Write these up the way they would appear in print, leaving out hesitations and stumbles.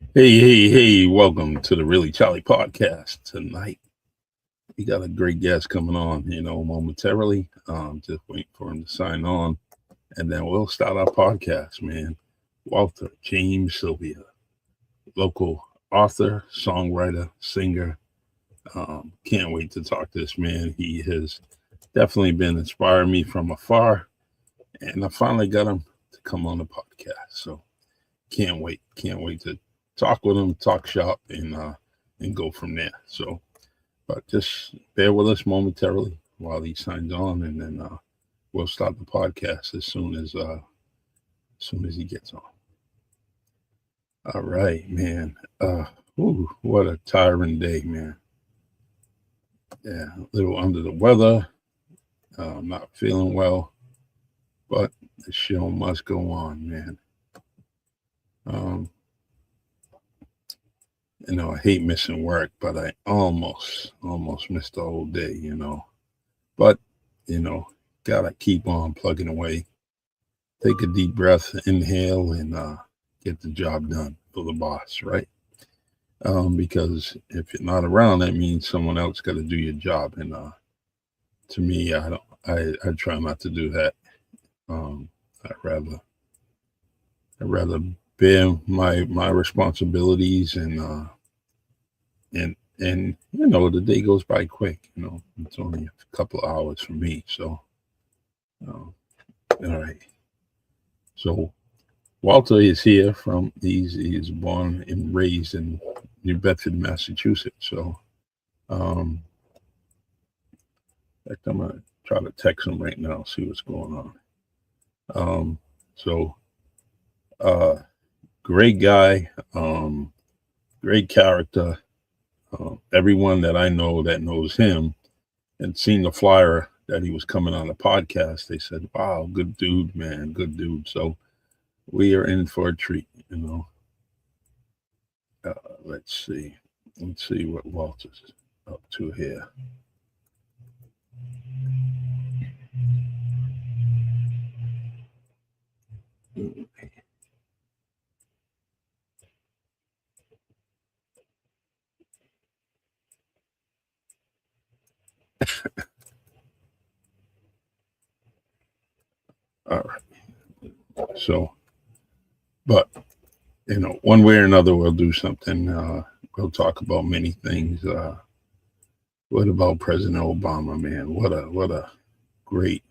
Hey, welcome to the Really Charlie podcast. Tonight, we got a great guest coming on, momentarily. Just waiting for him to sign on, and then we'll start our podcast, man. Walter James Sylvia, local author, songwriter, singer. Can't wait to talk to this man. He has definitely been inspiring me from afar, and I finally got him to come on the podcast. So can't wait to talk with him, talk shop, and go from there. So, but just bear with us momentarily while he signs on, and then we'll start the podcast as soon as he gets on. All right, man. What a tiring day, man. Yeah, a little under the weather. Not feeling well, but the show must go on, man. Um, I hate missing work, but I almost missed the whole day. But, you know, gotta keep on plugging away. Take a deep breath, inhale, and get the job done for the boss, right? Because if you're not around, that means someone else got to do your job. And to me, I don't. I try not to do that. Um, I'd rather I'd rather bear my responsibilities and the day goes by quick. It's only a couple of hours for me. So all right. So Walter is here from he's born and raised in New Bedford, Massachusetts. So um in fact, I'm gonna try to text him right now, see what's going on. So uh great guy, great character. Everyone that I know that knows him and seen the flyer that he was coming on the podcast, they said, "Wow, good dude, man, good dude." So we are in for a treat. Uh, let's see, let's see what Walter's up to here. All right. So, but one way or another, we'll do something. We'll talk about many things. What about President Obama, man? Great,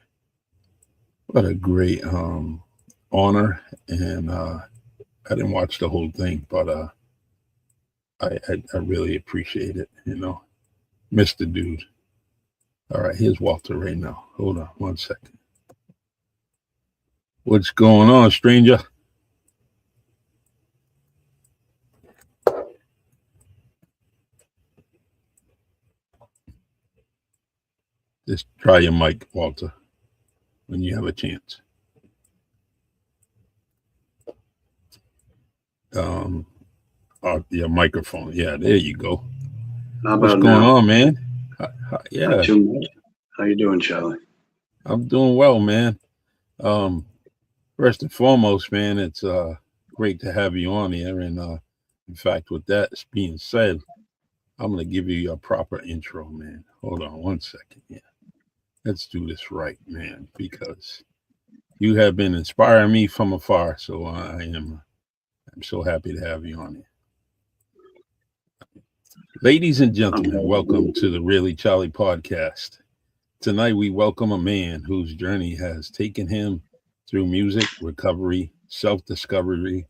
what a great honor. And I didn't watch the whole thing, but I really appreciate it. Mr. Dude. All right, here's Walter right now. Hold on one second. What's going on, stranger? Just try your mic, Walter, when you have a chance. Um, your microphone. Yeah, there you go. How What's about going now? on, man? Not Yeah, too much. How you doing, Charlie? I'm doing well, man. Um, First and foremost, man, it's great to have you on here. And in fact, with that being said, I'm gonna give you a proper intro, man. Hold on one second. Yeah, let's do this right, man, because you have been inspiring me from afar. So I'm so happy to have you on here. Ladies and I'm gentlemen, welcome happy. to the Really Charlie podcast. Tonight, we welcome a man whose journey has taken him through music, recovery, self discovery,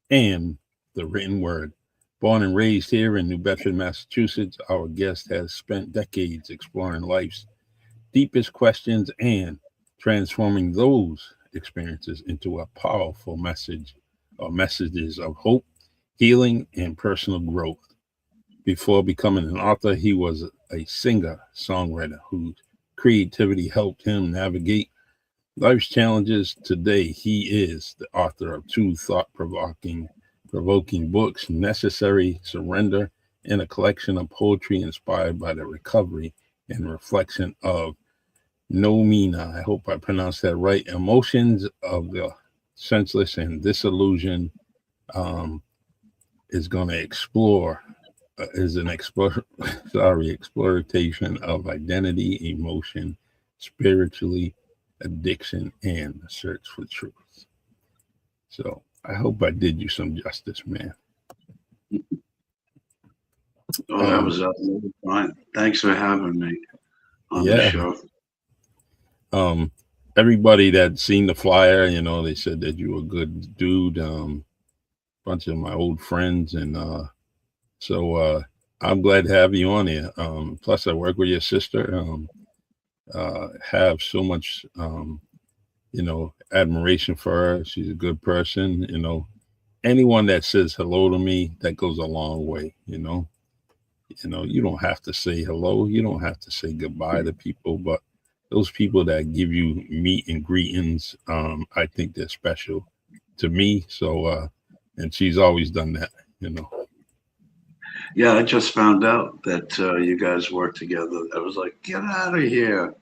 and the written word. Born and raised here in New Bedford, Massachusetts, our guest has spent decades exploring life's deepest questions and transforming those experiences into a powerful message or messages of hope, healing, and personal growth. Before becoming an author, he was a singer songwriter whose creativity helped him navigate life's challenges. Today, he is the author of two provoking books, Necessary Surrender, and a collection of poetry inspired by the recovery and reflection of Nomina. I hope I pronounced that right. Emotions of the senseless and disillusioned. Um, is going to explore is an exploitation of identity, emotion, spiritually, addiction, and the search for truth. So I hope I did you some justice, man. Oh, that was absolutely fine. Thanks for having me on the Yeah. show. Everybody that seen the flyer, they said that you were a good dude. Bunch of my old friends, and so I'm glad to have you on here. Plus, I work with your sister. Have so much, admiration for her. She's a good person. Anyone that says hello to me, that goes a long way. You don't have to say hello. You don't have to say goodbye to people, but those people that give you meet and greetings, I think they're special to me. So, and she's always done that. Yeah, I just found out that you guys work together. I was like, get out of here.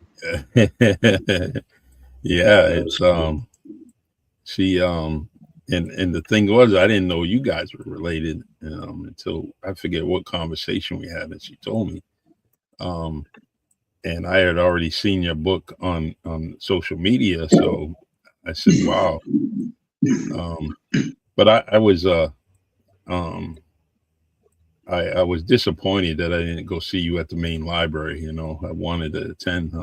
Yeah, That was it's cool. she and the thing was, I didn't know you guys were related until I forget what conversation we had, and she told me. Um, and I had already seen your book on social media, so I said, "Wow." But I was um I was disappointed that I didn't go see you at the main library. I wanted to attend.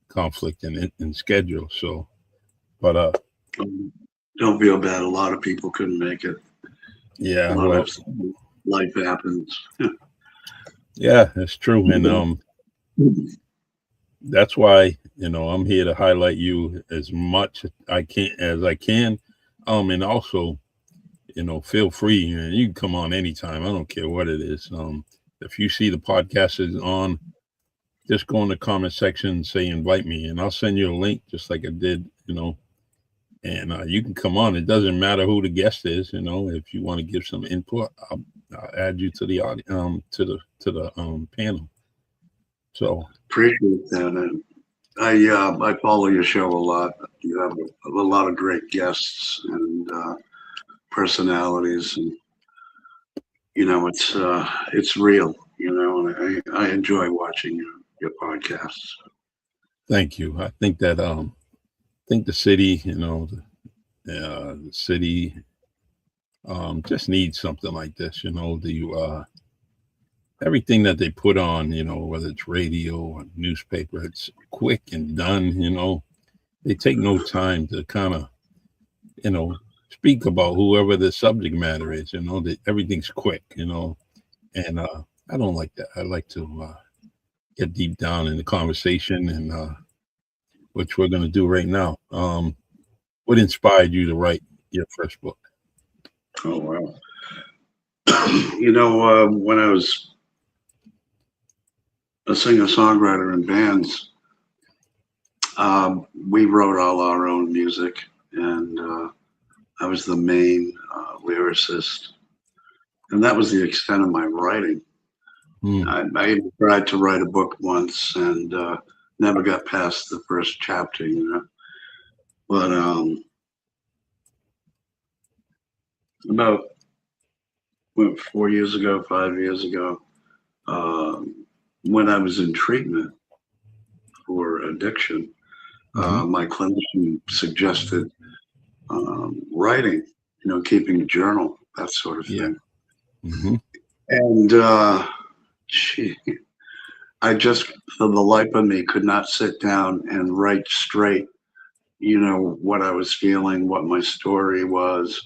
Conflict in schedule. So, but Don't feel bad. A lot of people couldn't make it. A yeah, lot well, of life happens. yeah, that's true, and that's why I'm here to highlight you as much as I can, and also feel free, and you can come on anytime. I don't care what it is. If you see the podcast is on, just go in the comment section and say invite me, and I'll send you a link just like I did, and you can come on. It doesn't matter who the guest is, if you want to give some input, I'll add you to the audio, to the panel. So Appreciate that. And I follow your show a lot. You have a lot of great guests and personalities, and it's real. And I enjoy watching your podcasts. thank you. I think that think the city, the city just needs something like this. The everything that they put on, whether it's radio or newspaper, it's quick and done. They take no time to kind of, speak about whoever the subject matter is. That everything's quick. And I don't like that. I like to get deep down in the conversation, and which we're going to do right now. What inspired you to write your first book? Oh wow! When I was a singer-songwriter in bands, we wrote all our own music, and I was the main lyricist, and that was the extent of my writing. I even tried to write a book once, and never got past the first chapter, But about 4 years ago, 5 years ago, when I was in treatment for addiction, my clinician suggested writing, keeping a journal, that sort of thing. Mm-hmm. And I just, for the life of me, could not sit down and write straight, what I was feeling, what my story was.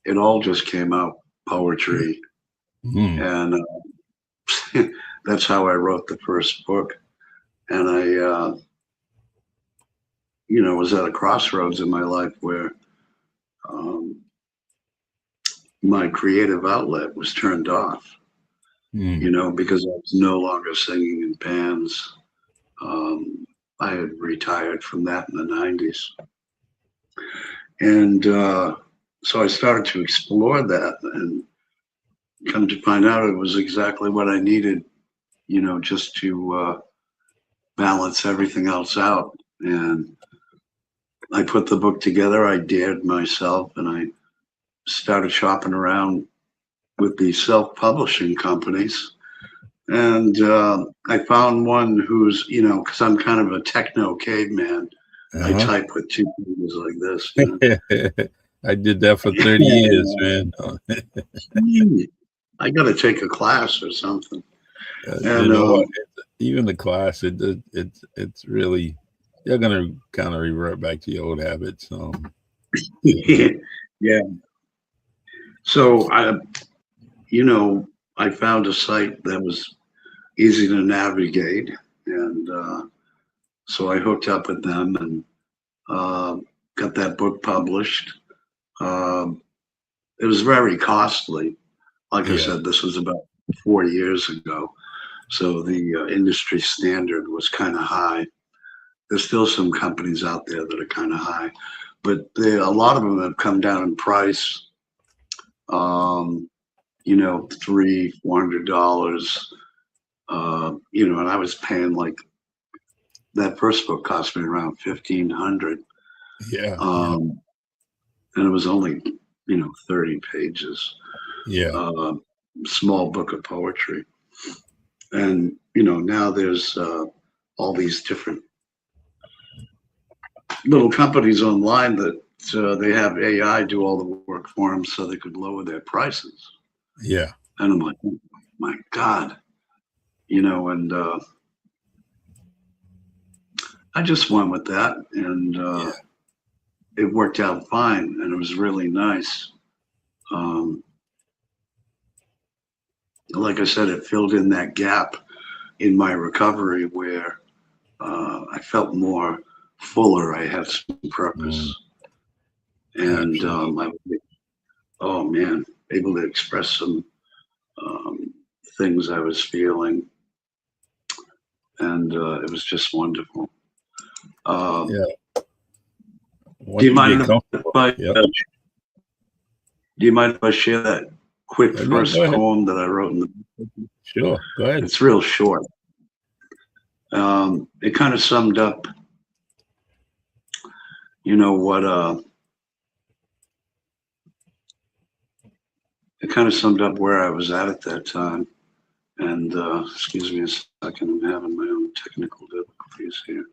It all just came out poetry. And that's how I wrote the first book. And I, was at a crossroads in my life where my creative outlet was turned off, because I was no longer singing in bands. I had retired from that in the 90s. And so I started to explore that, and come to find out it was exactly what I needed, just to balance everything else out. And I put the book together. I dared myself, and I started shopping around with the self-publishing companies. And I found one who's, because I'm kind of a techno caveman. I Uh-huh. type with two fingers like this. I did that for 30 years, man. I got to take a class or something. You And know what? Even the class, it's really you're gonna kind of revert back to your old habits. Yeah, yeah. So I found a site that was easy to navigate, and so I hooked up with them and got that book published. Um, it was very costly. Like I yeah, said, this was about 4 years ago, so the industry standard was kind of high. There's still some companies out there that are kind of high, but a lot of them have come down in price. Um, $300-400. And I was paying like that first book cost me around 1,500. yeah, And it was only 30 pages. yeah, Uh, Small book of poetry, and now there's all these different little companies online that they have AI do all the work for them so they could lower their prices. yeah, And I'm like, oh my God, and I just went with that, and yeah, it worked out fine, and it was really nice. Um, like I said, it filled in that gap in my recovery where I felt more fuller. I had some mm, purpose, and absolutely. I was, oh man, able to express some um, things I was feeling, and it was just wonderful. Um, Yeah, do you once you get mind if comfortable, I yep. share that quick Yeah, go first ahead. poem that I wrote in the? Sure, go ahead. It's real short. It kind of summed up, what it kind of summed up where I was at that time. And excuse me a second, I'm having my own technical difficulties here.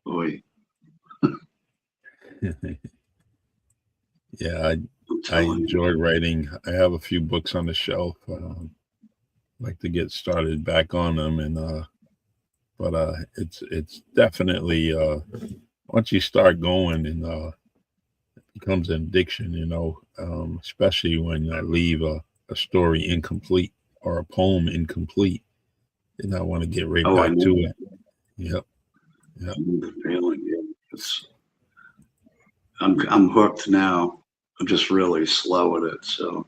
Boy, Yeah, I'm I telling you. enjoy writing. I have a few books on the shelf. Like to get started back on them, and but it's definitely once you start going, and it becomes an addiction. Especially when I leave a story incomplete or a poem incomplete, and I want to get right Oh, I back know to the, it. Yep, I yep, know the feeling. Yeah. I'm hooked now. I'm just really slow at it. So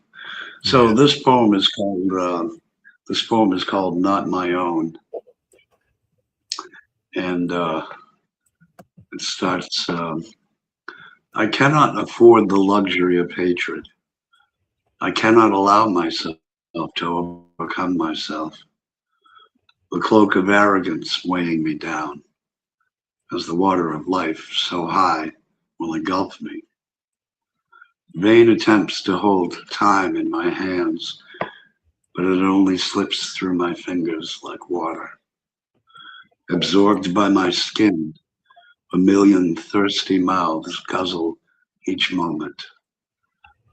yeah, this poem is called "Not My Own," and it starts. I cannot afford the luxury of hatred. I cannot allow myself to overcome myself. The cloak of arrogance weighing me down, as the water of life so high will engulf me. Vain attempts to hold time in my hands, but it only slips through my fingers like water. Absorbed by my skin, a million thirsty mouths guzzle each moment.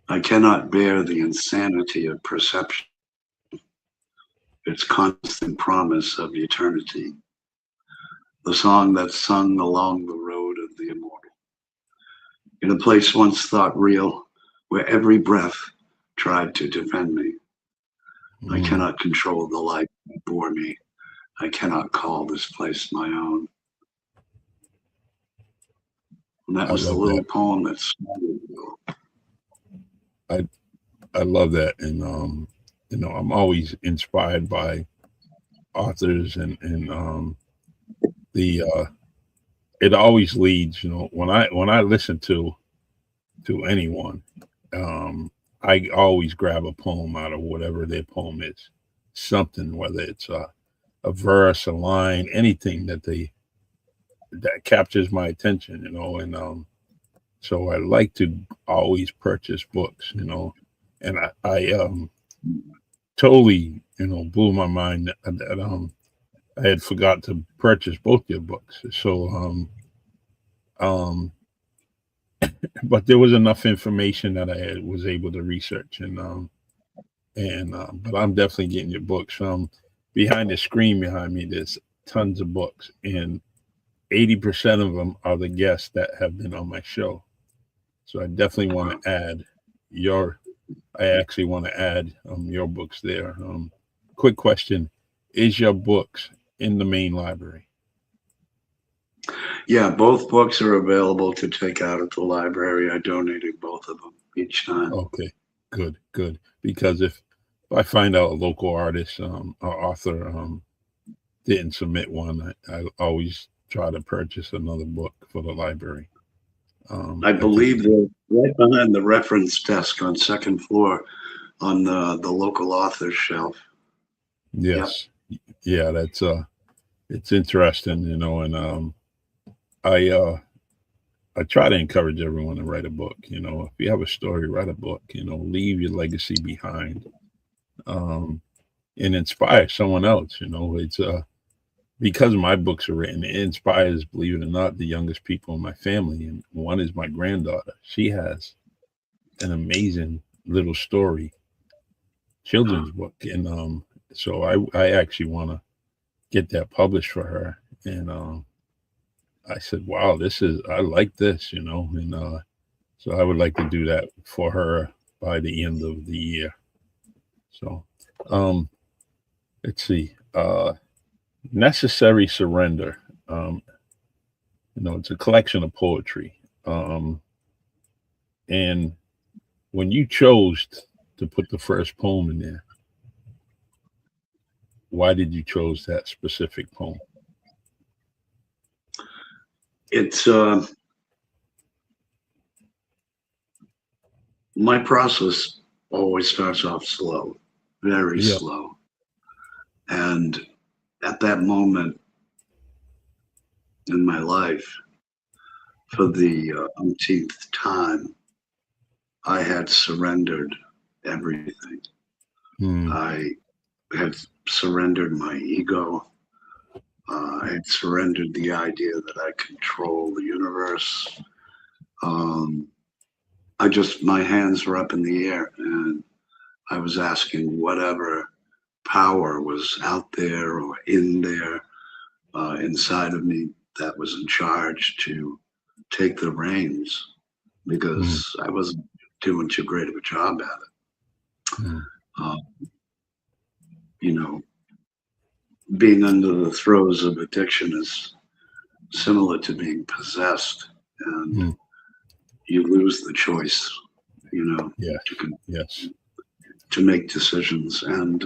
I cannot bear the insanity of perception, its constant promise of eternity. The song that's sung along the road of the immortal. In a place once thought real, where every breath tried to defend me. I mm, cannot control the life that bore me. I cannot call this place my own. And that I was the love little that. poem that's. I I love that, and I'm always inspired by authors, and the it always leads. When I listen to anyone, um, I always grab a poem out of whatever their poem is, something, whether it's a verse, a line, anything that captures my attention, and So I like to always purchase books, and I totally, blew my mind that I had forgot to purchase both your books. So um, but there was enough information that was able to research, but I'm definitely getting your books. Behind the screen behind me, there's tons of books, and 80% of them are the guests that have been on my show. So I definitely want to add your. I actually want to add your books there. Quick question: is your books in the main library? Yeah, both books are available to take out at the library. I donated both of them each time. Okay, good, good. Because if I find out a local artist or author didn't submit one, I always try to purchase another book for the library. I I think, believe they're right behind the reference desk on second floor on the local authors shelf. Yep. yes, yeah, that's it's interesting, and I I try to encourage everyone to write a book. If you have a story, write a book. Leave your legacy behind, um, and inspire someone else. It's because my books are written, it inspires, believe it or not, the youngest people in my family. And one is my granddaughter. She has an amazing little story, children's book. And so I actually want to get that published for her. And I said, wow, I like this, and so I would like to do that for her by the end of the year. So um, let's see. Necessary Surrender. Um, it's a collection of poetry. And when you chose to put the first poem in there, why did you chose that specific poem? It's my process always starts off slow, very Yeah. slow. And at that moment in my life, for the umpteenth time, I had surrendered everything. Hmm. I had surrendered my ego. I had surrendered the idea that I control the universe. Um, my hands were up in the air and I was asking whatever power was out there or in there inside of me that was in charge to take the reins Hmm. because I wasn't doing too great of a job at it. Hmm. Uh, you know, being under the throes of addiction is similar to being possessed, and Hmm. you lose the choice, Yeah. to Yes. to make decisions. And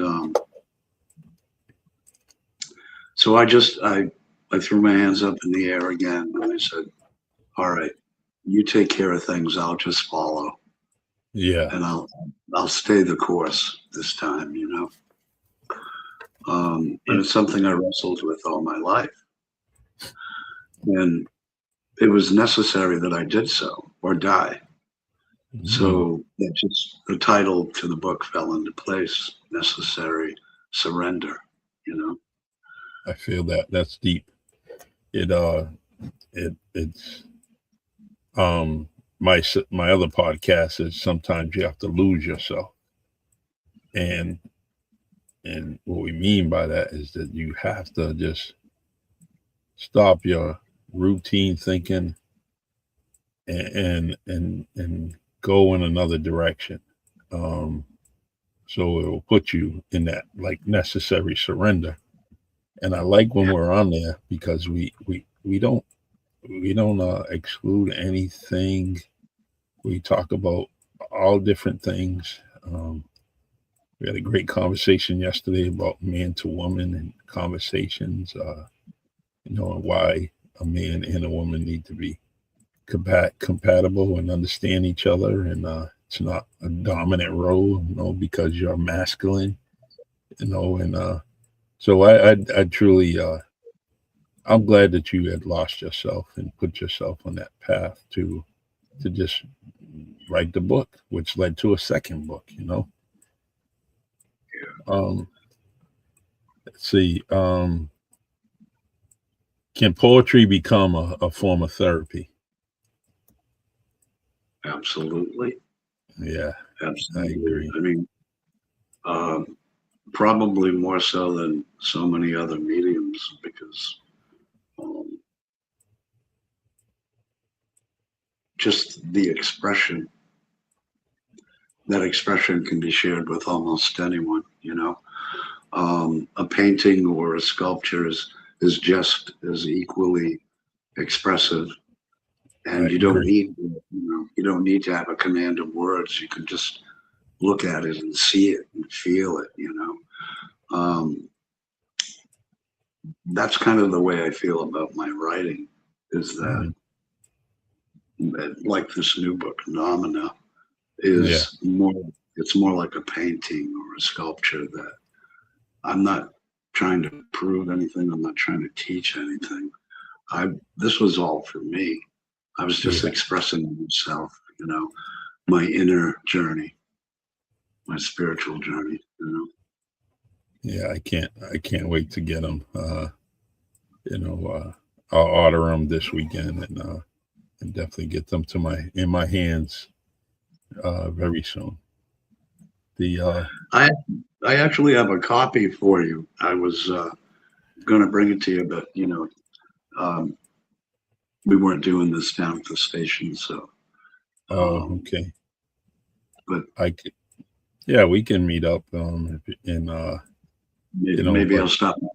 so I threw my hands up in the air again, and I said, "All right, you take care of things. I'll just follow, Yeah. and I'll stay the course this time." And it's something I wrestled with all my life, and it was necessary that I did so or die. Hmm. So the title to the book fell into place. Necessary surrender. You know. I feel that. That's deep. It it's my other podcast is sometimes you have to lose yourself, and what we mean by that is that you have to just stop your routine thinking and go in another direction. Um, so it will put you in that like necessary surrender. And I like when we're on there because we don't exclude anything. We talk about all different things. We had a great conversation yesterday about man to woman and conversations. And why a man and a woman need to be compatible and understand each other, and it's not a dominant role, because you're masculine, and so I truly, I'm glad that you had lost yourself and put yourself on that path to to just write the book, which led to a second book, you know. Let's see. Can poetry become a form of therapy? Absolutely. Yeah, I Absolutely. agree. I mean, probably more so than so many other mediums because um, just the expression, that expression can be shared with almost anyone, you know. A painting or a sculpture is just as equally expressive, I and agree. you don't need to have a command of words. You can just look at it and see it and feel it, you know. That's kind of the way I feel about my writing, is that Mhm. like this new book, Nomina, Yeah, is more, it's more like a painting or a sculpture that I'm not trying to prove anything. I'm not trying to teach anything. I This was all for me. I was just yeah, expressing myself, you know, my inner journey, my spiritual journey, you know. yeah. I can't wait to get them. You know, I'll order them this weekend and definitely get them to my hands very soon. The I I actually have a copy for you. I was going to bring it to you, but um, we weren't doing this down at the station, so. Oh, Um, okay. but I could, yeah, we can meet up and maybe but I'll stop at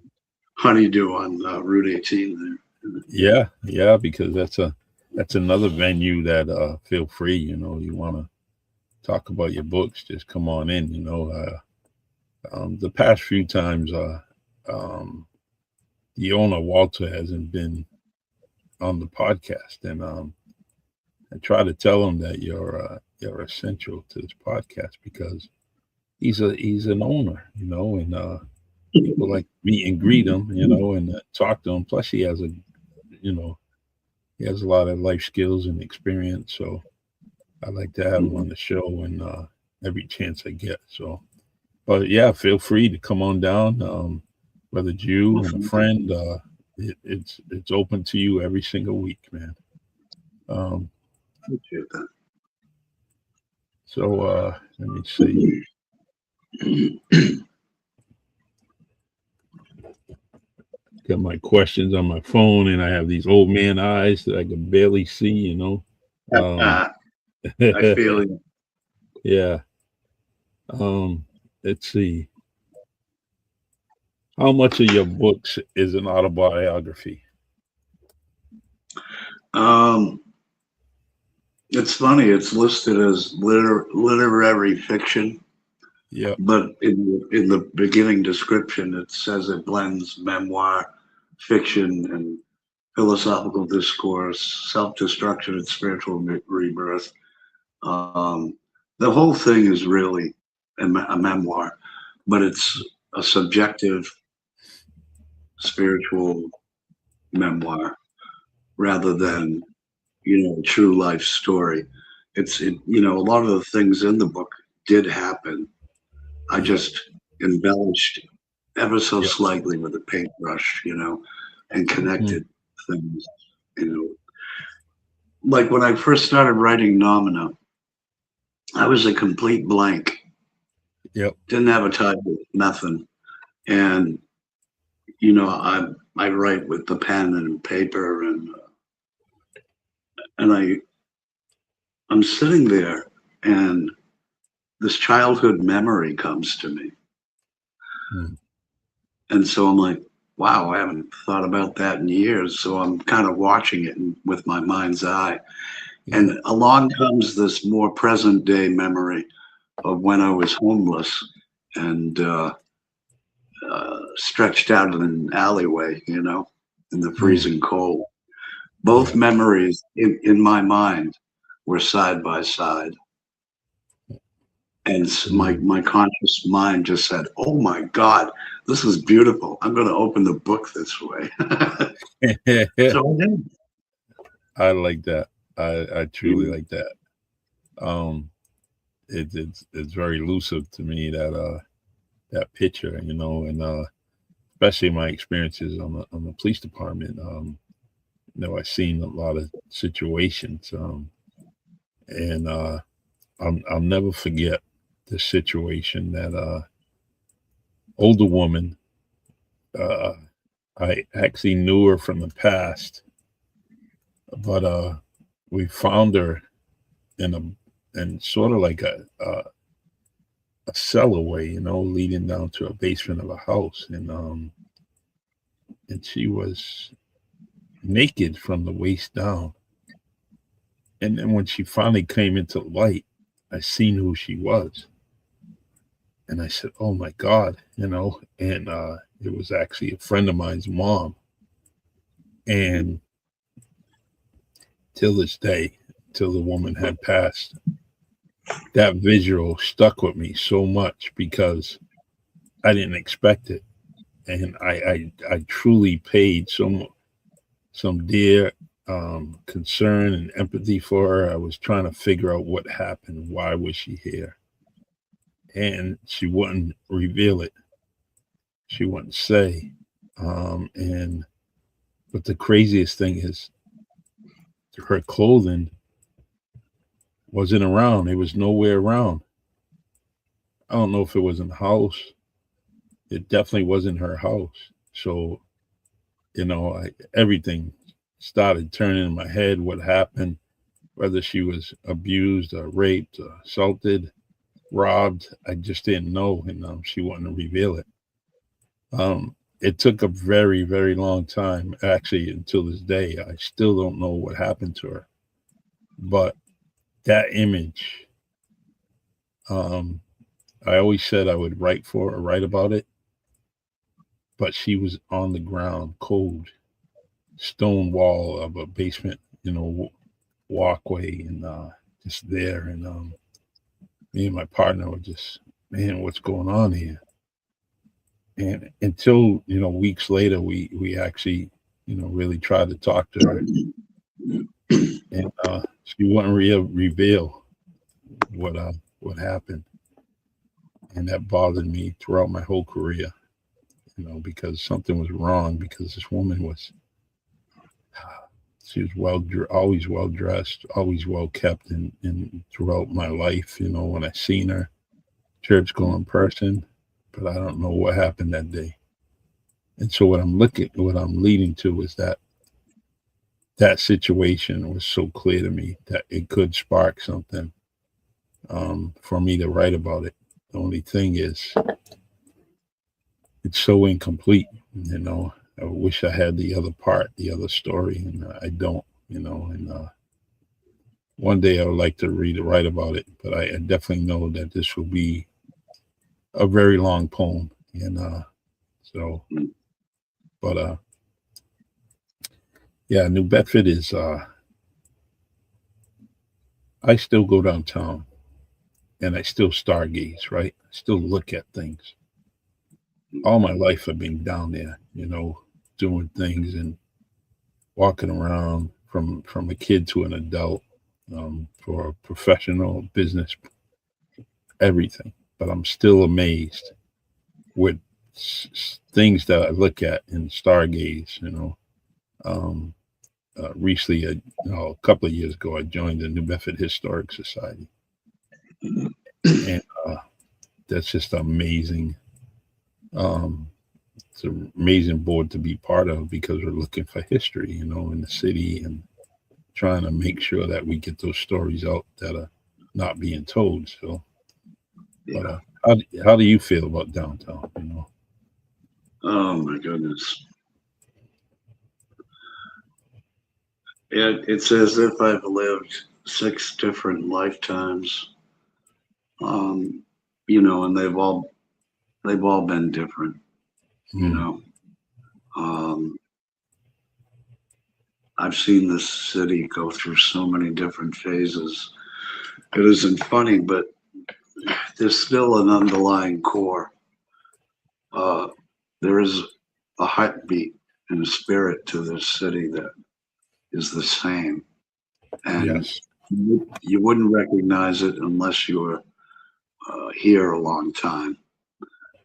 Honeydew on Route 18 there. yeah, because that's another venue that feel free. You know, you want to talk about your books, just come on in. You know, the past few times, um, the owner Walter hasn't been on the podcast, and I try to tell him that you're essential to this podcast because he's an owner, you know, and people like meet and greet him, you know, and talk to him. Plus, you know, he has a lot of life skills and experience, so I like to have him on Mhm. the show and every chance I get. So, but yeah, feel free to come on down. Whether it's Well, you and a thank you. friend, it's open to you every single week, man. Um, Appreciate so let me see. that. Got my questions on my phone, and I have these old man eyes that I can barely see. You know. Um, I feel you. yeah. Um, let's see. How much of your books is an autobiography? Um, it's funny. It's listed as literary fiction, Yeah. but in the beginning description, it says it blends memoir, fiction, and philosophical discourse, self-destruction, and spiritual rebirth. Um, the whole thing is really a memoir, but it's a subjective, spiritual memoir rather Yeah. than a true life story. A lot of the things in the book did happen. I Yeah. just embellished ever so Yeah. slightly with a paintbrush, and Mhm. connected things. You know, like when I first started writing Nomina, I was a complete blank. Yep. Didn't have a title, nothing. And I write with the pen and paper, and I'm sitting there, and this childhood memory comes to me. Mm. And so I'm like, wow, I haven't thought about that in years. So I'm kind of watching it with my mind's eye. Yeah. And along comes this more present day memory of when I was homeless and stretched out in an alleyway, in the Mm. freezing cold. Both Yeah. memories in my mind were side by side. And Mm. my conscious mind just said, "Oh my God, this is beautiful. I'm going to open the book this way." So I did. I like that. I truly like that. Um, it's very elusive to me that that picture, and especially my experiences on the police department. I've seen a lot of situations, and I'll never forget the situation that older woman. Uh, I actually knew her from the past, but we found her in sort of like a cellarway, leading down to a basement of a house, and she was naked from the waist down. And then when she finally came into light, I seen who she was, and I said, "Oh my God," and it was actually a friend of mine's mom. And till this day, till the woman had passed, that visual stuck with me so much because I didn't expect it, and I truly paid some dear concern and empathy for her. I was trying to figure out what happened, why was she here, and she wouldn't reveal it. She wouldn't say, and but the craziest thing is her clothing wasn't around. It was nowhere around. I don't know if it was in the house. It definitely wasn't her house. So everything started turning in my head. What happened? Whether she was abused or raped or assaulted, robbed, I just didn't know, and she wanted to reveal it. It took a very, very long time, actually, until this day. I still don't know what happened to her, but that image, um, I always said I would write for or write about it, but she was on the ground, cold, stone wall of a basement, walkway, and just there. And me and my partner were just, man, what's going on here? And until weeks later, we actually really tried to talk to her, and she wouldn't reveal what happened, and that bothered me throughout my whole career. Because something was wrong. Because this woman was, she was always well dressed, always well kept, and throughout my life, when I seen her, church going person, but I don't know what happened that day. And so what I'm leading to is that situation was so clear to me that it could spark something for me to write about it. The only thing is, it's so incomplete. I wish I had the other part, the other story, and I don't. And one day I would like to write about it, but I definitely know that this will be a very long poem, and so, but yeah, New Bedford is. I still go downtown, and I still stargaze. Right, I still look at things. All my life I've been down there, doing things and walking around from a kid to an adult, for professional business, everything. But I'm still amazed with things that I look at in stargaze. Um, recently, a couple of years ago, I joined the New Bedford Historic Society, and that's just amazing. Um, it's an amazing board to be part of because we're looking for history, in the city, and trying to make sure that we get those stories out that are not being told. So, but Yeah. how do you feel about downtown? Oh my goodness. It's as if I've lived 6 different lifetimes. Um, and they've all been different, you Mm, know. Um, I've seen this city go through so many different phases. It isn't funny, but there's still an underlying core. Uh, there is a heartbeat and a spirit to this city that is the same. and Yes. you wouldn't recognize it unless you were here a long time.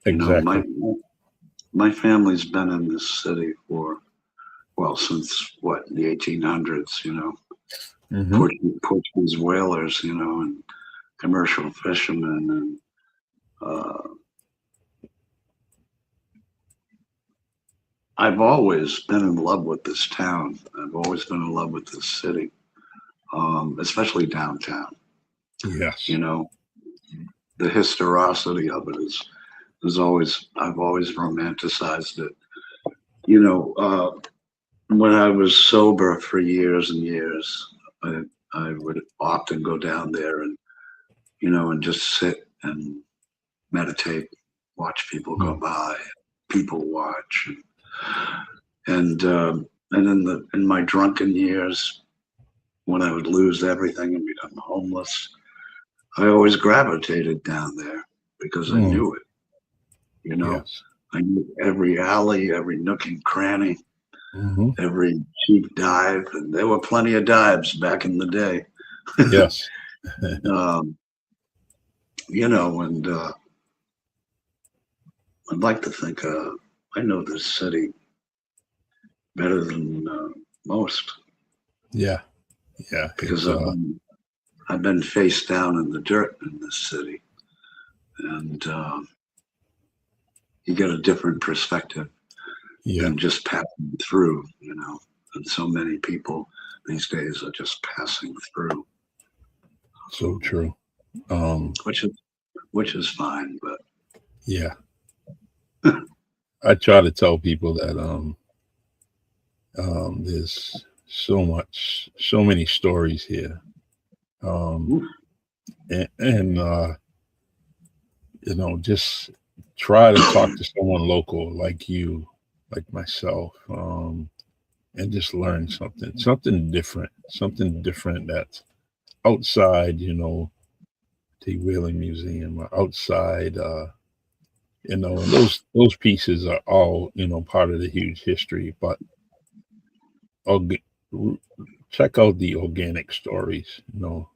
You know, Exactly. my family's been in this city for, well, since what, the 1800s, you know, Hmm. Portuguese whalers, you know, and commercial fishermen. And I've always been in love with this town. I've always been in love with this city, especially downtown. You Yes. know, the historicity of it is always, I've always romanticized it. You know, when I was sober for years and years, I, I would often go down there and, you know, and just sit and meditate, watch people go Mm. by, people watch, and in my drunken years, when I would lose everything and become homeless, I always gravitated down there because I Mm. knew it. You know, Yes. I knew every alley, every nook and cranny, Hmm. every cheap dive, and there were plenty of dives back in the day. Yes. um, you know, and I'd like to think I know this city better than most Yeah. Yeah. because It's I've been face down in the dirt in this city, and you get a different perspective yeah, than just passing through. You know, and so many people these days are just passing through, so true. Um, which is which is fine, but yeah. I try to tell people that there's so many stories here. Um, oof, and just try to talk to someone local like you, like myself, and just learn something different that's outside, the Whaling Museum or outside, and those pieces are all, part of the huge history, but org- r- check out the organic stories,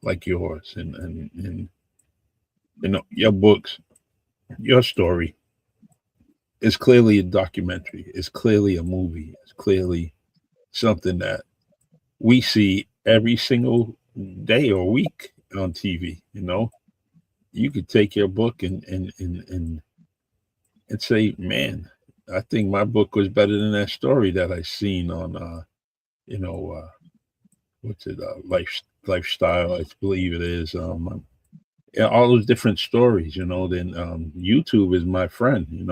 like yours and your books, your story is clearly a documentary. It's clearly a movie. It's clearly something that we see every single day or week on TV. You could take your book and say, man, I think my book was better than that story that I seen on, you know, uh, what's it, lifestyle, I believe it is. Yeah, all those different stories, then YouTube is my friend.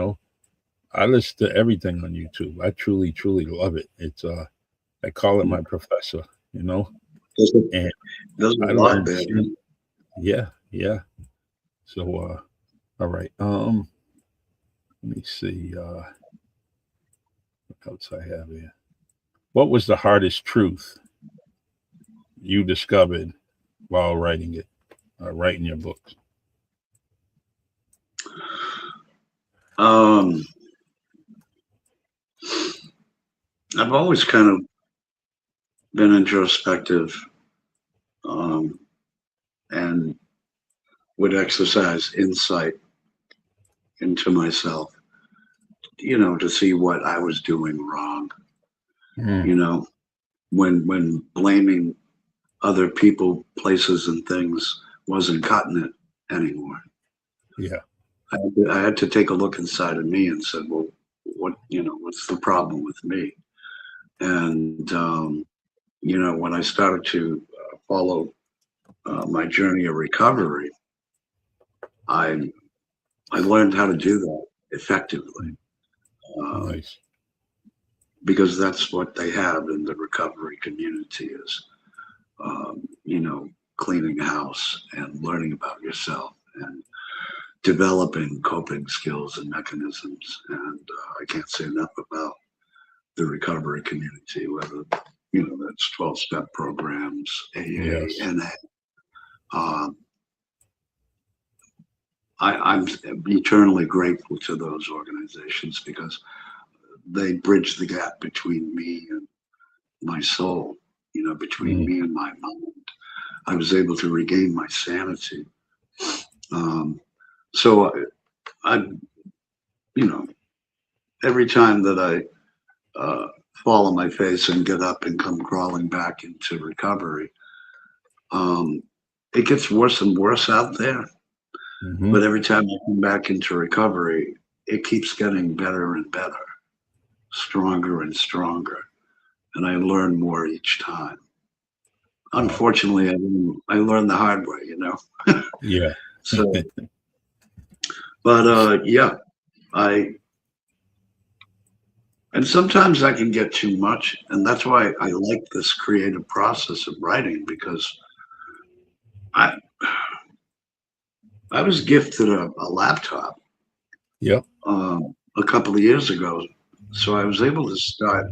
I listen to everything on YouTube. I truly, truly love it. It's I call it my professor, you know, there's a, and there's a I lot learned there. some, yeah, yeah. So all right. Let me see what else I have here. What was the hardest truth you discovered while writing your books? Um, I've always kind of been introspective, um, and would exercise insight into myself, you know, to see what I was doing wrong. Mm, You know, when blaming other people, places, and things wasn't cutting it anymore. yeah, I had to take a look inside of me and said, well, what's the problem with me? And when I started to follow my journey of recovery, I I learned how to do that effectively, mm, um, nice. because that's what they have in the recovery community is, cleaning house and learning about yourself and developing coping skills and mechanisms. And I can't say enough about the recovery community, whether that's 12-step programs, AA, Yes, NA. Um, I'm eternally grateful to those organizations because they bridge the gap between me and my soul. between me and my mind. I was able to regain my sanity. So I, every time that I fall on my face and get up and come crawling back into recovery, it gets worse and worse out there. Mm-hmm. But every time I come back into recovery, it keeps getting better and better, stronger and stronger. And I learn more each time. Unfortunately, I learned the hard way, Yeah. So, but and sometimes I can get too much, and that's why I like this creative process of writing, because I was gifted a laptop Yep. a couple of years ago, so I was able to start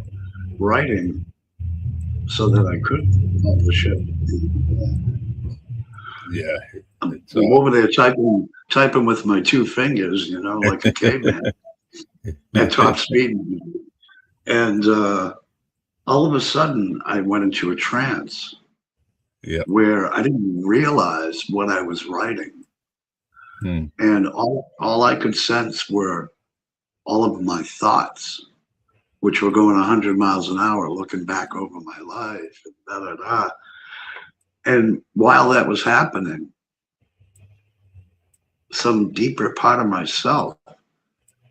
writing so that I could publish it. Yeah. I'm over there typing with my two fingers, like a caveman at top speed. And all of a sudden, I went into a trance where I didn't realize what I was writing. And all I could sense were all of my thoughts, which were going 100 miles an hour, looking back over my life, and da da da. And while that was happening, some deeper part of myself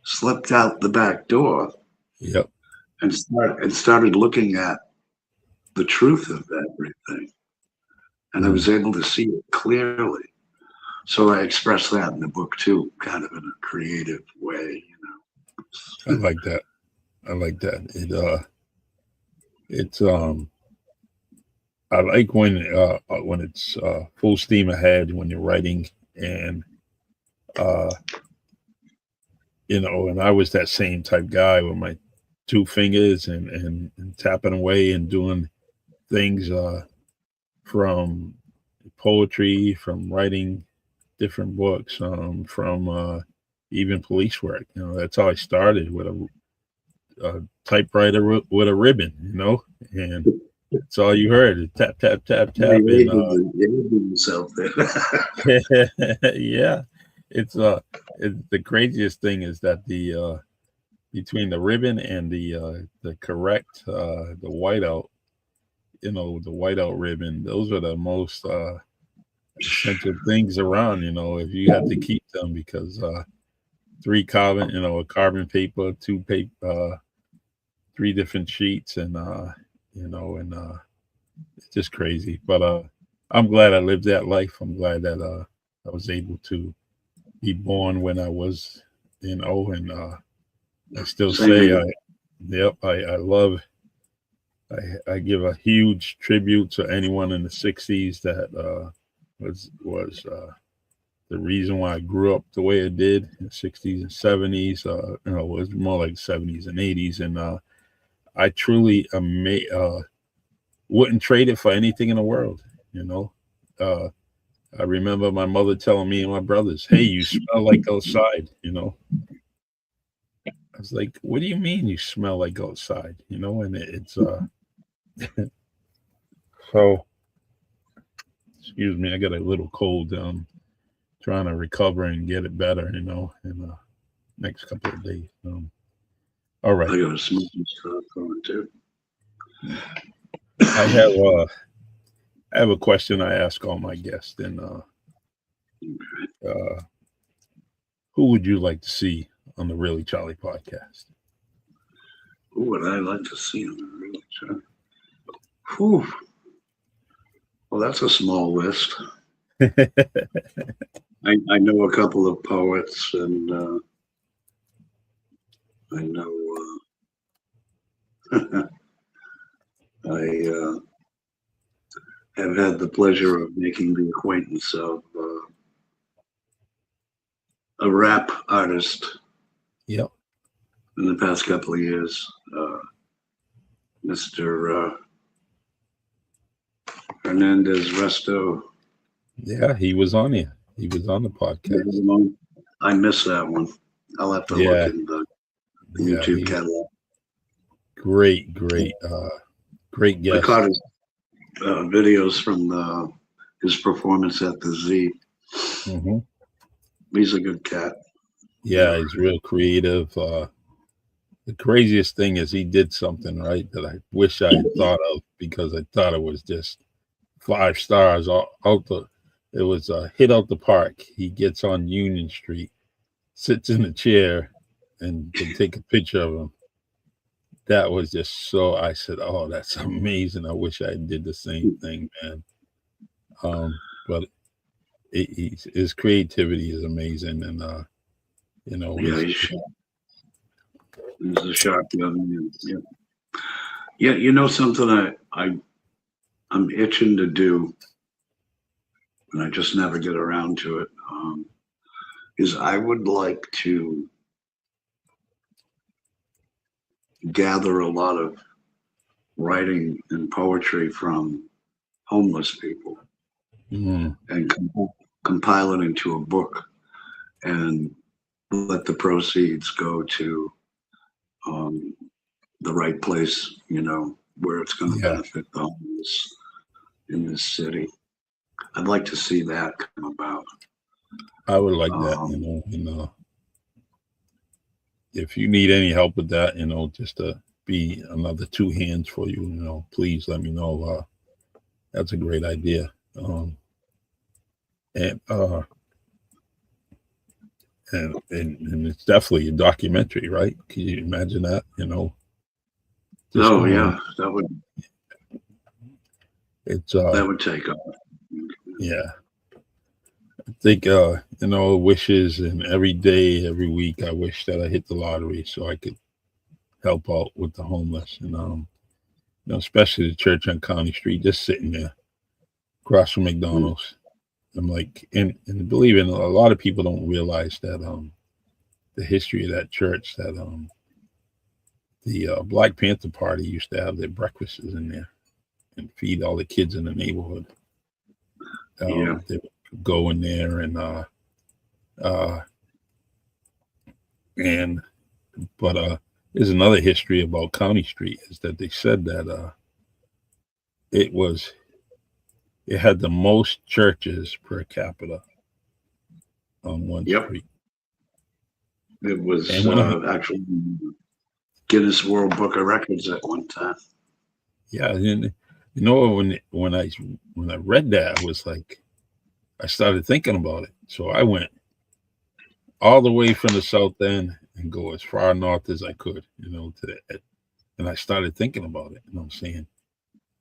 slipped out the back door. Yep. And started looking at the truth of everything. And I was able to see it clearly. So I express that in the book too, kind of in a creative way, I like that. It's I like when it's full steam ahead when you're writing, and and I was that same type guy with my two fingers and tapping away and doing things from poetry, from writing different books, from even police work. That's how I started, with a typewriter with a ribbon, and it's all you heard. Tap, tap, tap, tap. And yourself there. Yeah. It's the craziest thing is that the between the ribbon and the correct the whiteout, the whiteout ribbon, those are the most essential things around. If you have to keep them, because three carbon, a carbon paper, two paper, three different sheets, and it's just crazy. But I'm glad I lived that life. I'm glad that I was able to be born when I was, and I still say, I love, I give a huge tribute to anyone in the 60s that was the reason why I grew up the way I did in the 60s and 70s. It was more like 70s and 80s. And I truly wouldn't trade it for anything in the world, I remember my mother telling me and my brothers, "Hey, you smell like outside," I was like, "What do you mean you smell like outside?" And it's so, excuse me, I got a little cold. Trying to recover and get it better, in the next couple of days. All right. I got a smoking stuff going too. I have a question I ask all my guests, and who would you like to see on the Really Charlie podcast? Who would I like to see on the Really Charlie? Whew. Well, that's a small list. I know a couple of poets, and I know I have had the pleasure of making the acquaintance of a rap artist. Yep. In the past couple of years, Mr. Hernandez Resto. Yeah, he was on here. He was on the podcast. I missed that one. I'll have to look in the YouTube catalog. Great guest. videos from his performance at the Z. Mm-hmm. He's a good cat. Yeah, he's real creative. The craziest thing is he did something right that I wish I had thought of because I thought it was just 5 stars out the. It was a hit out the park. He gets on Union Street, sits in a chair, and they take a picture of him. That was just so. I said, "Oh, that's amazing." I wish I did the same thing, man. But his creativity is amazing, and Yeah, he's a sharp young man. Yeah. Yeah, you know something I'm itching to do, and I just never get around to it. Is I would like to gather a lot of writing and poetry from homeless people mm, and compile it into a book and let the proceeds go to um, the right place, where it's going to yeah, benefit the homeless in this city. I'd like to see that come about. I would like that. Um, If you need any help with that, just to be another two hands for you, please let me know. That's a great idea. And and it's definitely a documentary, right? Can you imagine that? Just oh going. yeah, It's that would take off. yeah. I think wishes, and every day, every week, I wish that I hit the lottery so I could help out with the homeless, and especially the church on County Street, just sitting there across from McDonald's. I'm like, and believe it, a lot of people don't realize that the history of that church, that the Black Panther Party used to have their breakfasts in there and feed all the kids in the neighborhood. Yeah. They would go in there uh, and but there's another history about County Street, is that they said that it had the most churches per capita on one Yep. street. It was And when actually Guinness World Book of Records at one time. yeah, and when I read that, I was like, I started thinking about it. So I went all the way from the south end and go as far north as I could, and I started thinking about it, and I'm saying,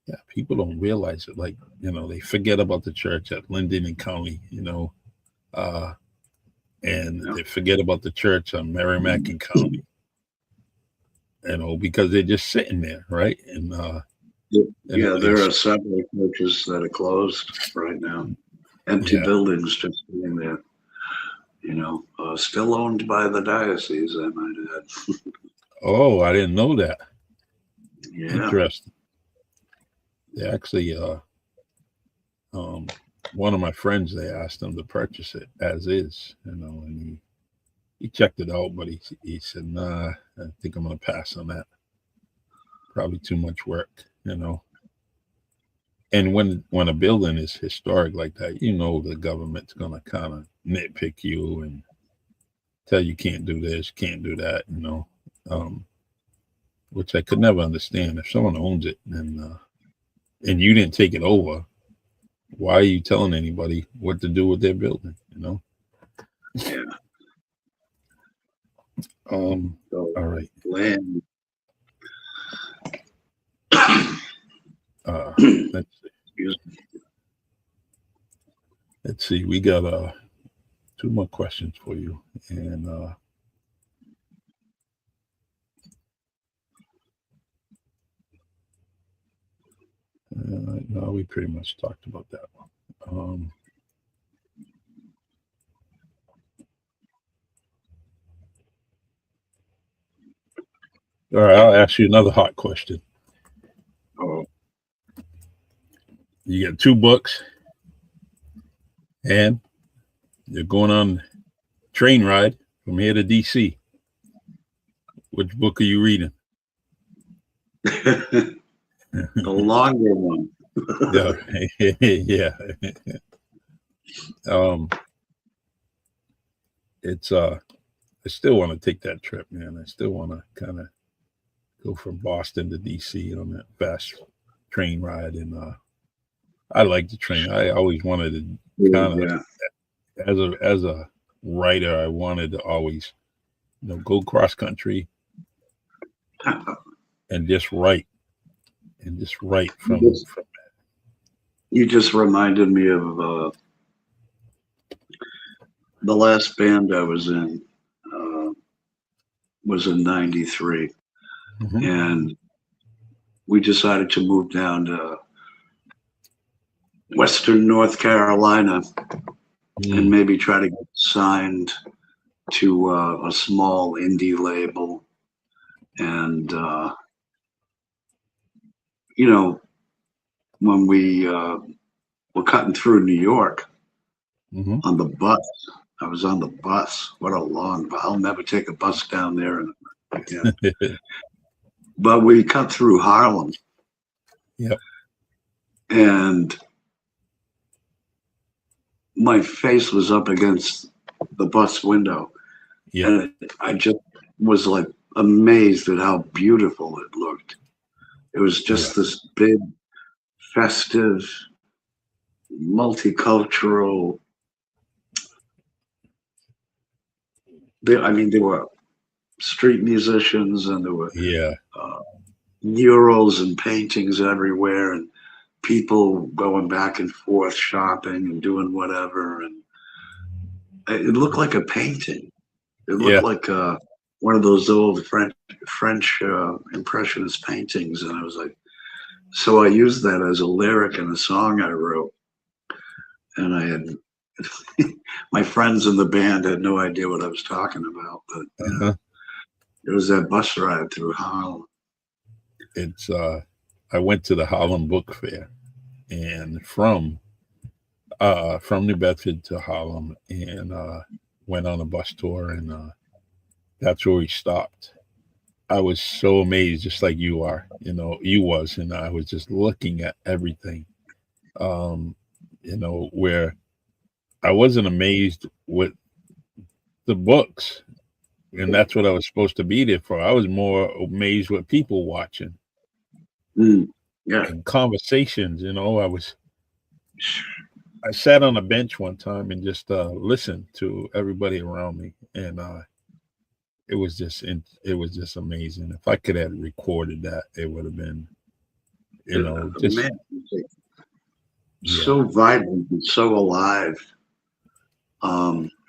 yeah, people don't realize it. Like, they forget about the church at Linden and County, and Yeah. they forget about the church on Merrimack and County, because they're just sitting there, right? And Yeah, there are several churches that are closed right now. Empty buildings just sitting there. Still owned by the diocese, I might add. Oh, I didn't know that. Yeah. Interesting. They actually, one of my friends, they asked him to purchase it as is, and he checked it out, but he said, nah, I think I'm going to pass on that. Probably too much work, And when a building is historic like that, the government's going to kind of nitpick you and tell you can't do this, can't do that, which I could never understand. If someone owns it and you didn't take it over, why are you telling anybody what to do with their building? Yeah. All right. Land. Let's see. We got 2 more questions for you, and no, we pretty much talked about that one. All right, I'll ask you another hot question. Oh. You got 2 books, and you're going on a train ride from here to DC. Which book are you reading? The longer one. Yeah. Yeah. Um, it's I still want to take that trip, man. I still want to kind of go from Boston to DC on that fast train ride, and I like the train. I always wanted to kind of, Yeah. as a writer, I wanted to always, go cross country and just write You from just, you just reminded me of the last band I was in. Uh, was in '93, Mhm. and we decided to move down to Western North Carolina and Mm. maybe try to get signed to a small indie label. And you know, when we were cutting through New York Mhm. on the bus, I was on the bus. What a long! I'll never take a bus down there again. But we cut through Harlem, Yep. and my face was up against the bus window, Yep. and I just was like amazed at how beautiful it looked. It was Yeah. just this big, festive, multicultural. I mean, there were street musicians, and there were Yeah. uh, murals and paintings everywhere, and people going back and forth shopping and doing whatever. And it looked like a painting. It looked Yeah. like one of those old French impressionist paintings, and I was like, so I used that as a lyric in a song I wrote, and I had my friends in the band had no idea what I was talking about, but Uh-huh. it was that bus ride through Harlem. It's I went to the Harlem Book Fair, and from New Bedford to Harlem, and went on a bus tour, and that's where we stopped. I was so amazed, just like you are, you was, and I was just looking at everything. Um, where I wasn't amazed with the books, and that's what I was supposed to be there for. I was more amazed with people watching Mm, yeah, and conversations. I sat on a bench one time and just listened to everybody around me, and it was just amazing. If I could have recorded that, it would have been, just man, yeah, so vibrant and so alive.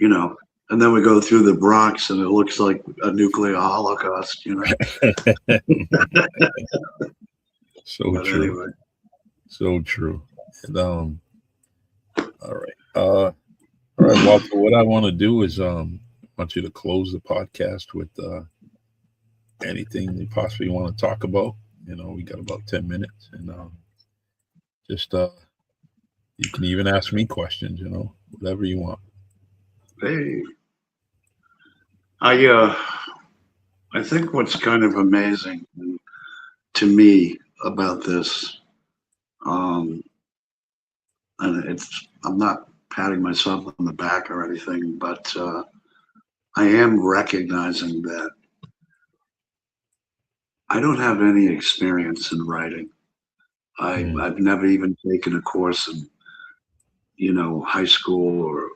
You know, and then we go through the Bronx, and it looks like a nuclear holocaust. You know, so but true, anyway, so true. And all right, all right, Walter. What I want to do is want you to close the podcast with anything you possibly want to talk about. We got about 10 minutes, and just you can even ask me questions. Whatever you want. hey, I think what's kind of amazing to me about this, um, and I'm not patting myself on the back or anything, but I am recognizing that I don't have any experience in writing. Mm, I've never even taken a course in, high school or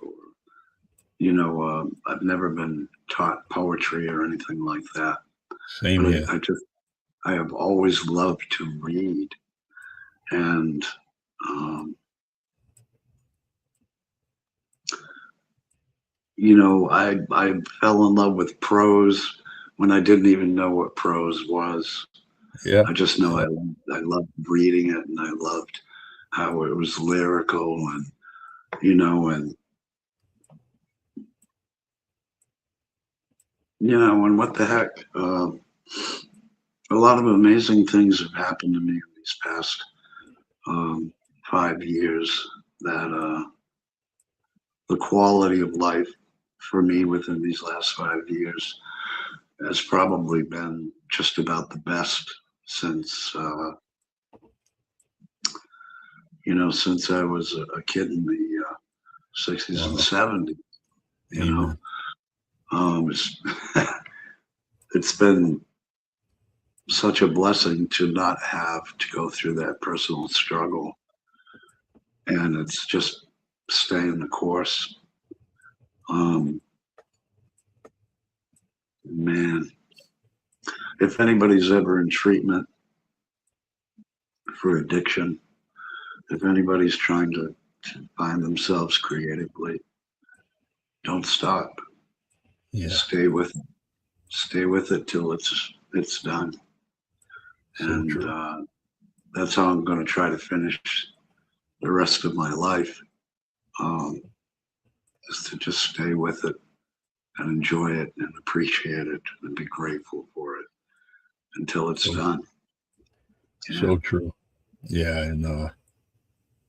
I've never been taught poetry or anything like that. same But here. I have always loved to read, and um, I fell in love with prose when I didn't even know what prose was. Yeah, I just know yeah, I loved reading it, and I loved how it was lyrical, and and what the heck. A lot of amazing things have happened to me in these past um, 5 years. That the quality of life for me within these last 5 years has probably been just about the best since since I was a kid in the 60s and Wow. 70s. You know, Amen. it's, it's been such a blessing to not have to go through that personal struggle, and it's just staying the course. Man, if anybody's ever in treatment for addiction, if anybody's trying to find themselves creatively, don't stop. Yeah. Stay with it. Stay with it till it's done. So And true. that's how I'm going to try to finish the rest of my life. Um, is to just stay with it and enjoy it and appreciate it and be grateful for it until it's So, done. Yeah. so true. Yeah. And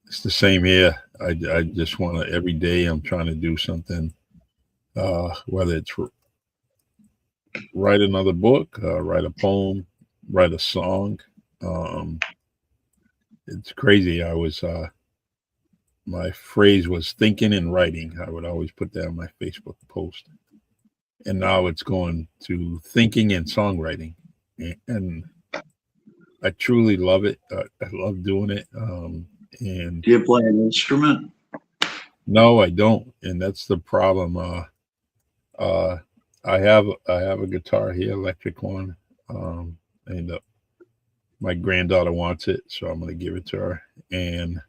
it's the same here. I just want to, every day I'm trying to do something, whether it's write another book, write a poem, write a song. Um, it's crazy. My phrase was thinking and writing. I would always put that on my Facebook post. And now it's going to thinking and songwriting. And I truly love it. I love doing it. And Do you play an instrument? no, I don't. And that's the problem. Uh, I have a guitar here, electric one. And my granddaughter wants it, so I'm going to give it to her. And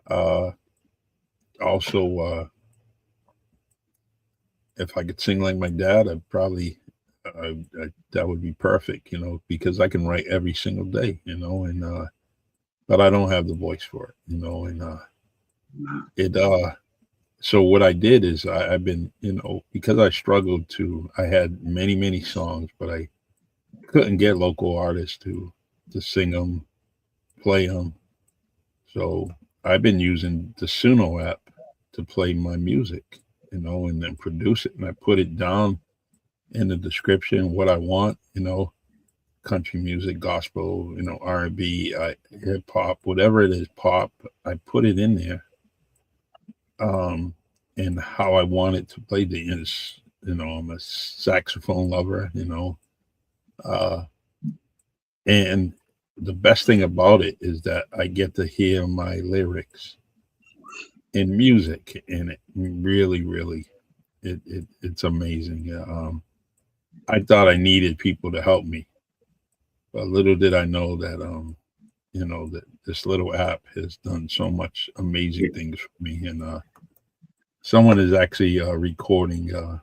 uh, also, if I could sing like my dad, I'd probably that would be perfect, because I can write every single day, and but I don't have the voice for it, and it so what I did is I've been, because I had many songs, but I couldn't get local artists to sing them, play them. So I've been using the Suno app to play my music, and then produce it, and I put it down in the description what I want, country music, gospel, R&B, hip hop, whatever it is, pop. I put it in there, um, and how I want it to play. I'm a saxophone lover, uh, and the best thing about it is that I get to hear my lyrics in music, and it really, it's amazing. I thought I needed people to help me, but little did I know that that this little app has done so much amazing things for me. And someone is actually recording a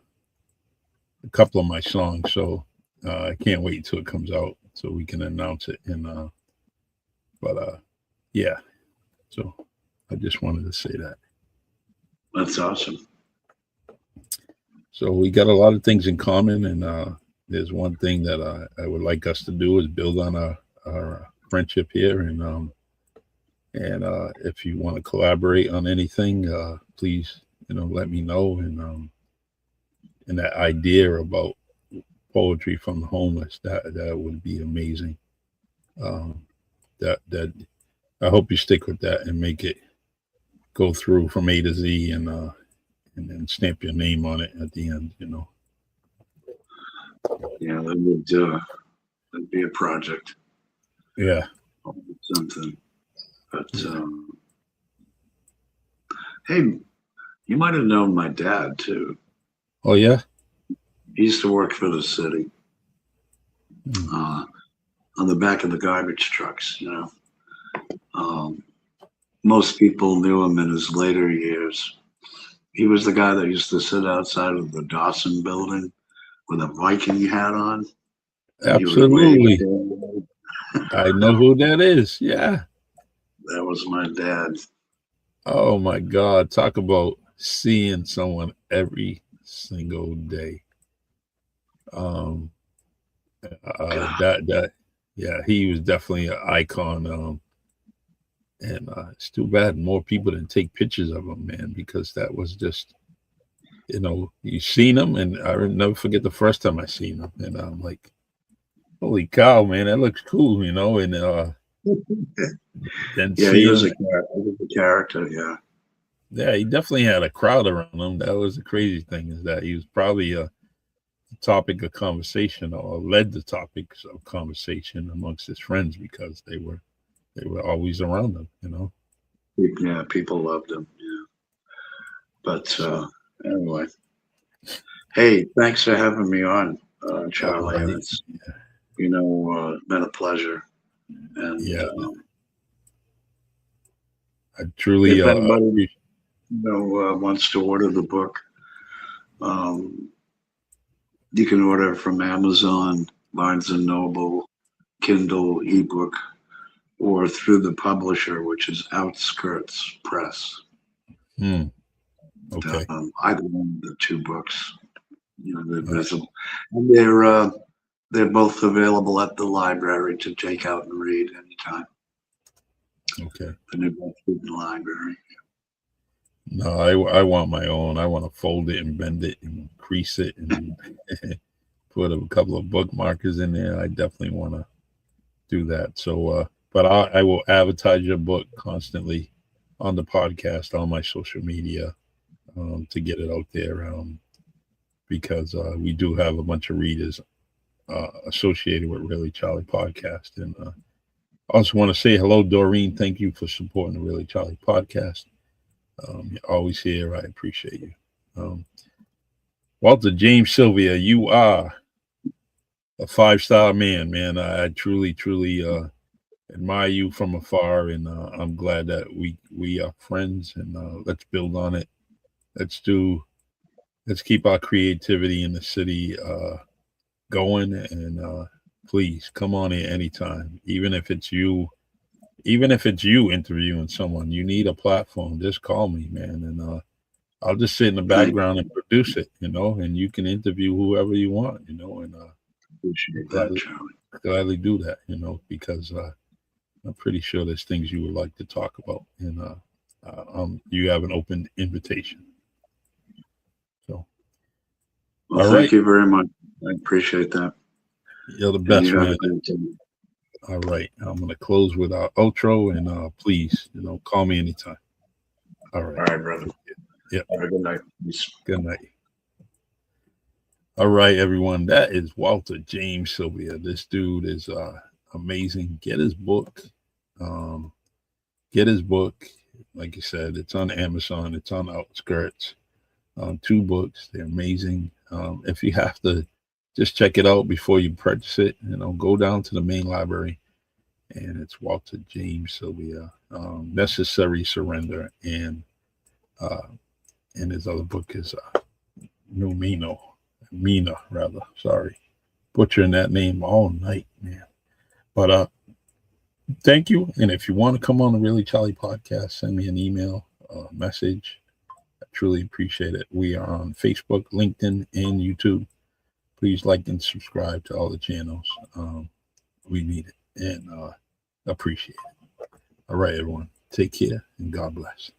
couple of my songs, so I can't wait till it comes out so we can announce it. And but yeah, so I just wanted to say that. That's awesome. So we got a lot of things in common, and there's one thing that I would like us to do is build on our friendship here, and if you want to collaborate on anything, please let me know. And that idea about poetry from the homeless, that would be amazing. Um, that I hope you stick with that and make it go through from A to Z, and then stamp your name on it at the end. Yeah, that'd be a project, Yeah. something. But Yeah. hey, you might have known my dad too. Oh yeah. He used to work for the city, Mm. on the back of the garbage trucks. Um, most people knew him in his later years. He was the guy that used to sit outside of the Dawson building with a Viking hat on, and he would wave. Absolutely. I know who that is. Yeah. That was my dad. Oh my God. Talk about seeing someone every single day. Um, God, that yeah, he was definitely an icon. And it's too bad more people didn't take pictures of him, man, because that was just, you seen him, and I will never forget the first time I seen him, and I'm like, holy cow, man, that looks cool, and Then Yeah, he see was him. a character. Yeah. Yeah, he definitely had a crowd around him. That was the crazy thing, is that he was probably a topic of conversation, or led the topics of conversation amongst his friends, because they were always around him, you know. Yeah, people loved him. Yeah. But anyway, hey, thanks for having me on, All Charlie. right. It's been a pleasure. And Yeah, I truly if anybody appreciate. wants to order the book, um, you can order from Amazon, Barnes and Noble, Kindle, ebook, or through the publisher, which is Outskirts Press. Okay. Either one of the two books, they're All right. visible, and they're both available at the library to take out and read anytime. Okay. The New Bedford Library. No, I want my own. I want to fold it and bend it and crease it and put a couple of bookmarkers in there. I definitely want to do that. So, but I will advertise your book constantly on the podcast, on my social media, to get it out there, because we do have a bunch of readers associated with Really Charlie podcast. And I also want to say hello, Doreen. Thank you for supporting the Really Charlie podcast. You're always here. I appreciate you. Walter James Sylvia, you are a 5-star man. I truly, truly admire you from afar, and I'm glad that we are friends. And let's build on it. Let's do. Let's keep our creativity in the city going. And please come on here anytime, even if it's you interviewing someone. You need a platform, just call me, man, and I'll just sit in the Thank background you. and produce it, and you can interview whoever you want, and Appreciate that, gladly, Charlie. gladly do that, because I'm pretty sure there's things you would like to talk about, and you have an open invitation. So, Well, all thank right, you very much. I appreciate that. you're the And best, you have man. a good day. All right, I'm gonna close with our outro, and please, call me anytime. All right, All right, brother. yep. Have a good night. Peace. Good night. All right, everyone. That is Walter James Sylvia. This dude is amazing. Get his book. Um, get his book. Like you said, it's on Amazon. It's on Outskirts. 2 books. They're amazing. If you have to just check it out before you purchase it, go down to the main library, and it's Walter James Sylvia. Necessary Surrender, uh, and his other book is Numino. Mina, rather. Sorry. Butchering that name all night, man. But thank you. And if you want to come on the Really Charlie podcast, send me an email, message. I truly appreciate it. We are on Facebook, LinkedIn, and YouTube. Please like and subscribe to all the channels. We need it and appreciate it. All right, everyone. Take care and God bless.